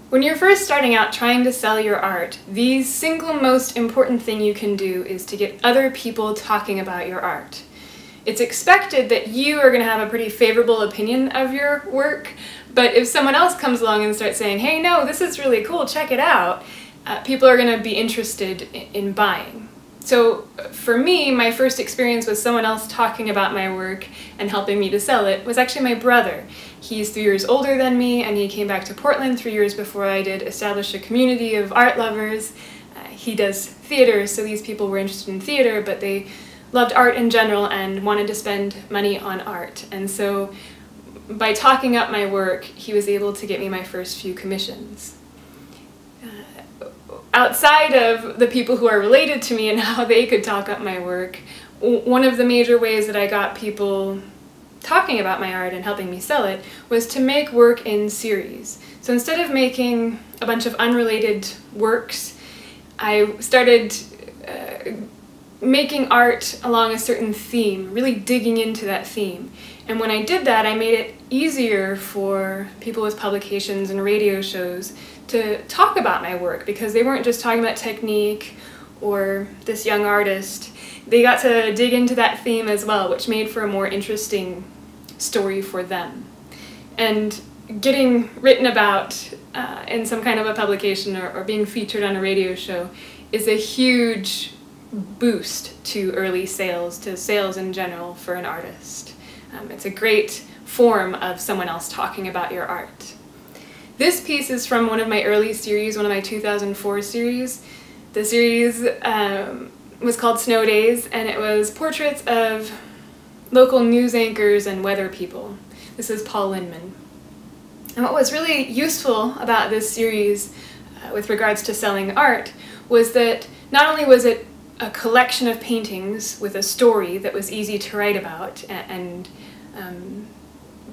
When you're first starting out trying to sell your art, the single most important thing you can do is to get other people talking about your art. It's expected that you are going to have a pretty favorable opinion of your work, but if someone else comes along and starts saying, hey, no, this is really cool, check it out, people are going to be interested in buying. So for me, my first experience with someone else talking about my work and helping me to sell it was actually my brother. He's 3 years older than me, and he came back to Portland 3 years before I did, establish a community of art lovers. He does theater, so these people were interested in theater, but they loved art in general and wanted to spend money on art. And so by talking up my work, he was able to get me my first few commissions. Outside of the people who are related to me and how they could talk up my work, one of the major ways that I got people talking about my art and helping me sell it was to make work in series. So instead of making a bunch of unrelated works, I started making art along a certain theme, really digging into that theme. And when I did that, I made it easier for people with publications and radio shows to talk about my work, because they weren't just talking about technique or this young artist. They got to dig into that theme as well, which made for a more interesting story for them. And getting written about in some kind of a publication or being featured on a radio show is a huge boost to early sales, to sales in general for an artist. It's a great form of someone else talking about your art. This piece is from one of my early series, one of my 2004 series. The series was called Snow Days, and it was portraits of local news anchors and weather people. This is Paul Lindman. And what was really useful about this series with regards to selling art was that not only was it a collection of paintings with a story that was easy to write about and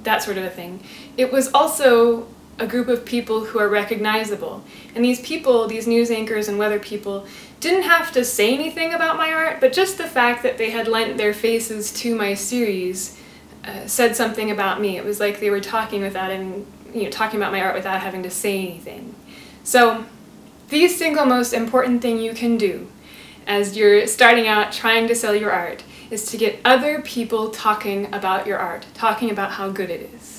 that sort of a thing, it was also a group of people who are recognizable. And these people, these news anchors and weather people, didn't have to say anything about my art, but just the fact that they had lent their faces to my series said something about me. It was like they were talking without talking about my art without having to say anything. So the single most important thing you can do as you're starting out trying to sell your art is to get other people talking about your art, talking about how good it is.